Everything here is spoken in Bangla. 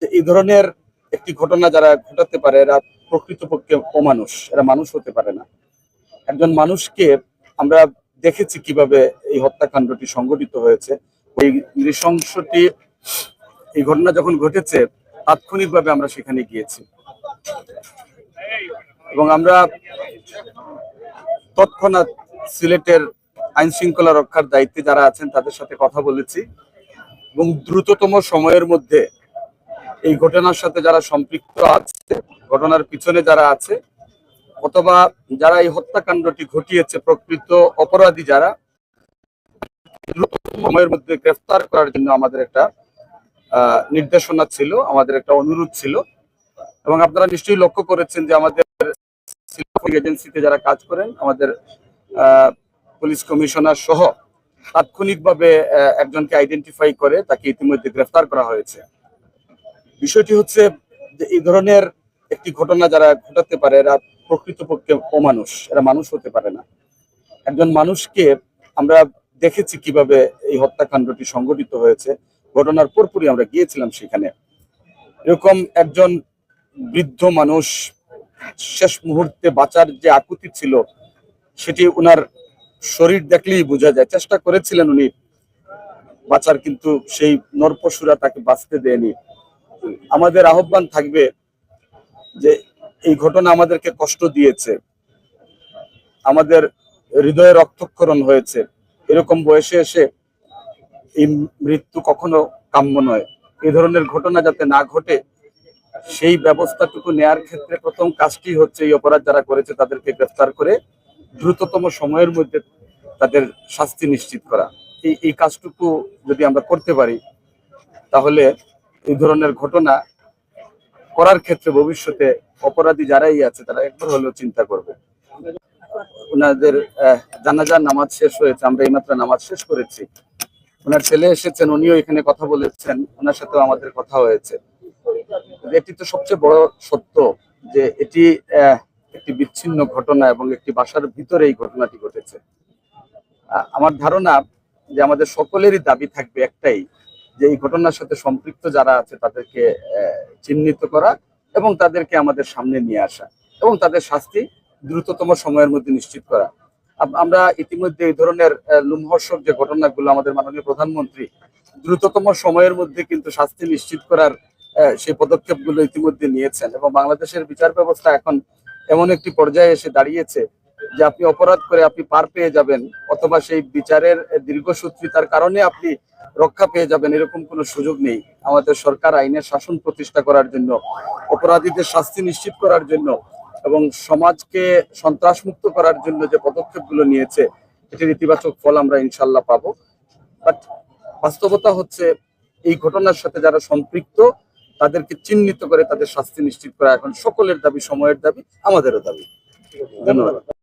এই ধরনের একটি ঘটনা যারা ঘটাতে পারে এরা প্রকৃতপক্ষে অমানুষ, এরা মানুষ হতে পারে না। একজন মানুষকে আমরা দেখেছি কিভাবে এই হত্যাকাণ্ডটি সংঘটিত হয়েছে। ওই নৃশংসটি এই ঘটনা যখন ঘটেছে তাৎক্ষণিকভাবে আমরা সেখানে গিয়েছি এবং আমরা তৎক্ষণাৎ সিলেটের আইন শৃঙ্খলা রক্ষার দায়িত্বে যারা আছেন তাদের সাথে কথা বলেছি এবং দ্রুততম সময়ের মধ্যে এই ঘটনার সাথে যারা সম্পৃক্ত আছে, ঘটনার পিছনে যারা আছে অথবা যারা এই হত্যাকাণ্ডটি ঘটিয়েছে প্রকৃত অপরাধী যারা, সময়ের মধ্যে গ্রেফতার করার জন্য আমাদের একটা নির্দেশনা ছিল, আমাদের একটা অনুরোধ ছিল। এবং আপনারা নিশ্চয়ই লক্ষ্য করেছেন যে আমাদের এজেন্সিতে যারা কাজ করেন, আমাদের পুলিশ কমিশনার সহ তাৎক্ষণিকভাবে একজনকে আইডেন্টিফাই করে তাকে ইতিমধ্যে গ্রেফতার করা হয়েছে। বিষয়টি হচ্ছে যে এই ধরনের একটি ঘটনা যারা ঘটাতে পারে এরা প্রকৃতপক্ষে অমানুষ, এরা মানুষ হতে পারে না। একজন মানুষকে আমরা দেখেছি কিভাবে এই হত্যাকাণ্ডটি সংঘটিত হয়েছে। ঘটনার পরপরই আমরা গিয়েছিলাম সেখানে। এরকম একজন বৃদ্ধ মানুষ শেষ মুহূর্তে বাঁচার যে আকুতি ছিল সেটি উনার শরীর দেখলেই বোঝা যায়। চেষ্টা করেছিলেন উনি বাঁচার, কিন্তু সেই নরপশুরা তাকে বাঁচতে দেয়নি। আমাদের আহ্বান থাকবে যে এই ঘটনা আমাদেরকে কষ্ট দিয়েছে, আমাদের হৃদয়ে রক্তক্ষরণ হয়েছে। এরকম বয়সে এসে এই মৃত্যু কখনো কাম্য নয়। এই ধরনের ঘটনা যাতে না ঘটে সেই ব্যবস্থাটুকু নেয়ার ক্ষেত্রে প্রথম কাজটি হচ্ছে এই অপরাধ যারা করেছে তাদেরকে গ্রেফতার করে দ্রুততম সময়ের মধ্যে তাদের শাস্তি নিশ্চিত করা। এই কাজটুকু যদি আমরা করতে পারি তাহলে এই ধরনের ঘটনা করার ক্ষেত্রে ভবিষ্যতে অপরাধী যারাই আছে তারা একবার হলেও চিন্তা করবে। ওনাদের জানাজার নামাজ শেষ হয়েছে, আমরা এইমাত্র নামাজ শেষ করেছি। ওনার ছেলে এসেছেন, উনিও এখানে কথা বলেছেন, ওনার সাথেও আমাদের কথা হয়েছে। এটি তো সবচেয়ে বড় সত্য যে এটি একটি বিচ্ছিন্ন ঘটনা এবং একটি বাসার ভিতরে এই ঘটনাটি ঘটেছে। আমার ধারণা যে আমাদের সকলেরই দাবি থাকবে একটাই, যে এই ঘটনার সাথে সম্পৃক্ত যারা আছে তাদেরকে চিহ্নিত করা এবং তাদেরকে আমাদের সামনে নিয়ে আসা এবং তাদের শাস্তি দ্রুততম সময়ের মধ্যে নিশ্চিত করা। আমরা ইতিমধ্যে এই ধরনের লোমহর্ষক যে ঘটনাগুলো আমাদের মাননীয় প্রধানমন্ত্রী দ্রুততম সময়ের মধ্যে কিন্তু শাস্তি নিশ্চিত করার সেই পদক্ষেপগুলো ইতিমধ্যে নিয়েছেন এবং বাংলাদেশের বিচার ব্যবস্থা এখন এমন একটি পর্যায়ে এসে দাঁড়িয়েছে যে আপনি অপরাধ করে আপনি পার পেয়ে যাবেন অথবা সেই বিচারের দীর্ঘসূত্রিতার কারণে আপনি রক্ষা পেয়ে যাবেন, এরকম কোনো সুযোগ নেই। আমাদের সরকার আইনের শাসন প্রতিষ্ঠা করার জন্য, অপরাধীদের শাস্তি নিশ্চিত করার জন্য এবং সমাজকে সন্ত্রাসমুক্ত করার জন্য যে পদক্ষেপগুলো নিয়েছে এটির ইতিবাচক ফল আমরা ইনশাল্লাহ পাবো। বাট বাস্তবতা হচ্ছে এই ঘটনার সাথে যারা সম্পৃক্ত তাদেরকে চিহ্নিত করে তাদের শাস্তি নিশ্চিত করা এখন সকলের দাবি, সময়ের দাবি, আমাদেরও দাবি। ধন্যবাদ।